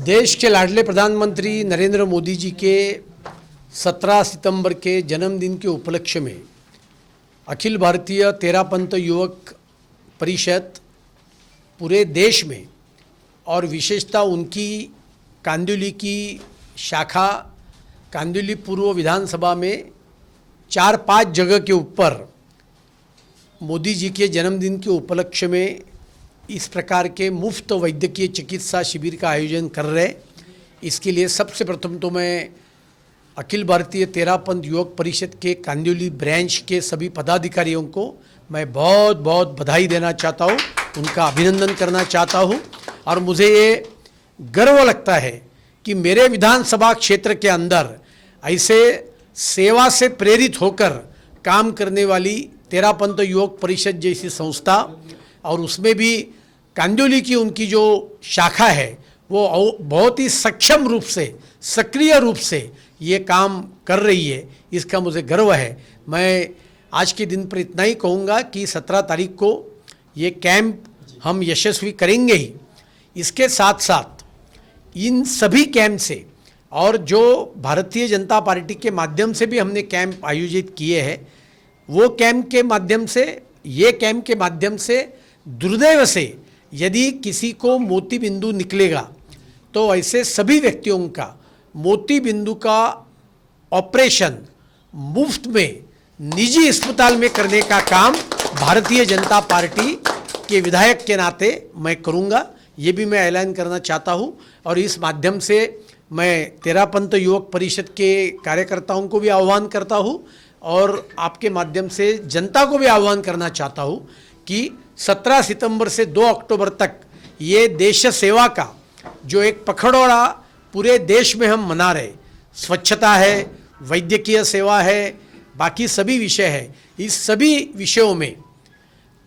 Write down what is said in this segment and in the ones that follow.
देश के लाडले प्रधानमंत्री नरेंद्र मोदी जी के 17 सितंबर के जन्मदिन के उपलक्ष्य में अखिल भारतीय तेरापंथ युवक परिषद पूरे देश में और विशेषतः उनकी कांदिवली की शाखा कांदिवली पूर्व विधानसभा में 4-5 जगह के ऊपर मोदी जी के जन्मदिन के उपलक्ष्य में इस प्रकार के मुफ्त वैद्यकीय चिकित्सा शिविर का आयोजन कर रहे। इसके लिए सबसे प्रथम तो मैं अखिल भारतीय तेरापंथ युवक परिषद के कांदिवली ब्रांच के सभी पदाधिकारियों को मैं बहुत बहुत बधाई देना चाहता हूँ, उनका अभिनंदन करना चाहता हूँ। और मुझे ये गर्व लगता है कि मेरे विधानसभा क्षेत्र के अंदर ऐसे सेवा से प्रेरित होकर काम करने वाली तेरापंथ युवक परिषद जैसी संस्था और उसमें भी कांदिवली की उनकी जो शाखा है वो बहुत ही सक्षम रूप से सक्रिय रूप से ये काम कर रही है, इसका मुझे गर्व है। मैं आज के दिन पर इतना ही कहूँगा कि 17 तारीख को ये कैंप हम यशस्वी करेंगे ही। इसके साथ साथ इन सभी कैंप से और जो भारतीय जनता पार्टी के माध्यम से भी हमने कैंप आयोजित किए हैं, वो कैंप के माध्यम से ये कैंप के माध्यम से दुर्दैव से यदि किसी को मोती बिंदु निकलेगा तो ऐसे सभी व्यक्तियों का मोती बिंदु का ऑपरेशन मुफ्त में निजी अस्पताल में करने का काम भारतीय जनता पार्टी के विधायक के नाते मैं करूंगा, ये भी मैं ऐलान करना चाहता हूं। और इस माध्यम से मैं तेरापंथ युवक परिषद के कार्यकर्ताओं को भी आह्वान करता हूं और आपके माध्यम से जनता को भी आह्वान करना चाहता हूं कि 17 सितंबर से 2 अक्टूबर तक ये देश सेवा का जो एक पखवाड़ा पूरे देश में हम मना रहे, स्वच्छता है, वैद्यकीय सेवा है, बाकी सभी विषय है, इस सभी विषयों में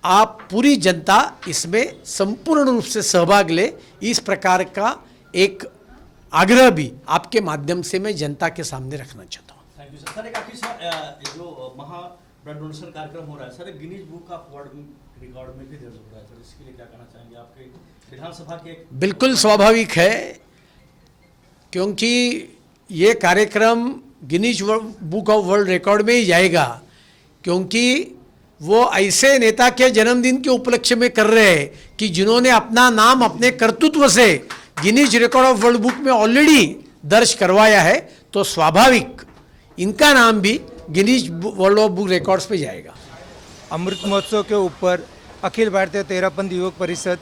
आप पूरी जनता इसमें संपूर्ण रूप से सहभाग ले, इस प्रकार का एक आग्रह भी आपके माध्यम से मैं जनता के सामने रखना चाहता हूँ। Thank you sir. सर एक आखिरी सर, जो महा ब्लड डोनेशन कार्यक्रम हो रहा है sir, Guinness book of world record में भी दर्ज हो रहा है सर, इसके लिए क्या कहना चाहेंगे आपके विधानसभा के? बिल्कुल स्वाभाविक है, क्योंकि ये कार्यक्रम Guinness book of world record में ही जाएगा, क्योंकि वो ऐसे नेता के जन्मदिन के उपलक्ष्य में कर रहे हैं कि जिन्होंने अपना नाम अपने कर्तृत्व से Guinness record of world book में ऑलरेडी दर्ज करवाया है, तो स्वाभाविक इनका नाम भी Guinness world of book records पे जाएगा। अमृत महोत्सव के ऊपर अखिल भारतीय तेरापंथ युवक परिषद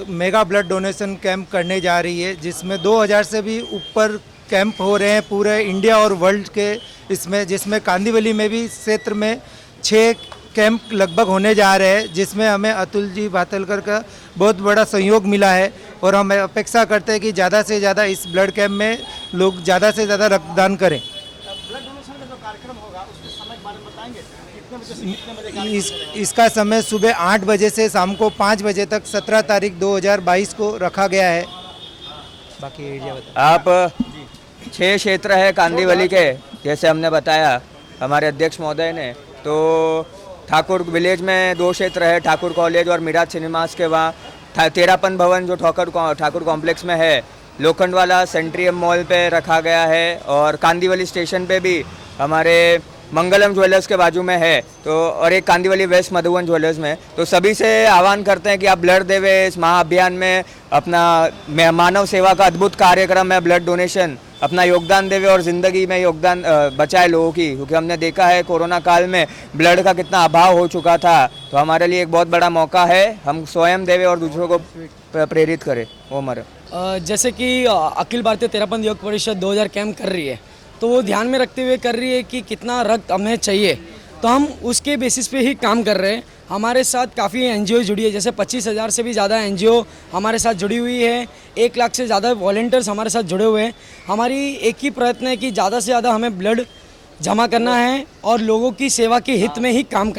मेगा ब्लड डोनेशन कैंप करने जा रही है, जिसमें 2000 से भी ऊपर कैंप हो रहे हैं पूरे इंडिया और वर्ल्ड के इसमें, जिसमें कांदिवली में भी क्षेत्र में 6 कैंप लगभग होने जा रहे हैं, जिसमें हमें अतुल जी भातलकर का बहुत बड़ा सहयोग मिला है और हम अपेक्षा करते हैं कि ज़्यादा से ज़्यादा इस ब्लड कैंप में लोग ज़्यादा से ज़्यादा रक्तदान करें। ब्लड डोनेशन का जो कार्यक्रम होगा उसके समय के बारे में बताएंगे, कितने बजे से कितने बजे? इसका समय सुबह 8 बजे से शाम को 5 बजे तक 17 तारीख 2022 को रखा गया है। बाकी एरिया बताइए। आप 6 क्षेत्र है कांदिवली के, जैसे हमने बताया हमारे अध्यक्ष महोदय ने, तो ठाकुर विलेज में 2 क्षेत्र है, ठाकुर कॉलेज और मिराज सिनेमास के वहाँ तेरापंथ भवन जो ठाकुर कॉम्प्लेक्स में है, लोखंडवाला सेंट्रियम मॉल पे रखा गया है और कांदिवली स्टेशन पे भी हमारे मंगलम ज्वेलर्स के बाजू में है, तो और एक कांदिवली वेस्ट मधुबन ज्वेलर्स में। तो सभी से आह्वान करते हैं कि आप ब्लड देवे, इस महाअभियान में अपना मानव सेवा का अद्भुत कार्यक्रम है ब्लड डोनेशन, अपना योगदान देवे और ज़िंदगी में योगदान बचाए लोगों की, क्योंकि हमने देखा है कोरोना काल में ब्लड का कितना अभाव हो चुका था। तो हमारे लिए एक बहुत बड़ा मौका है, हम स्वयं देवे और दूसरों को प्रेरित करें। वो हमारा जैसे कि अखिल भारतीय तेरापंथ युवक परिषद 2000 कैंप कर रही है, तो वो ध्यान में रखते हुए कर रही है कि कितना रक्त हमें चाहिए, तो हम उसके बेसिस पे ही काम कर रहे हैं। हमारे साथ काफ़ी एनजीओ जुड़ी है, जैसे 25,000 से भी ज़्यादा एनजीओ हमारे साथ जुड़ी हुई है, 1 लाख से ज़्यादा वॉलंटियर्स हमारे साथ जुड़े हुए हैं। हमारी एक ही प्रयत्न है कि ज़्यादा से ज़्यादा हमें ब्लड जमा करना है और लोगों की सेवा के हित में ही काम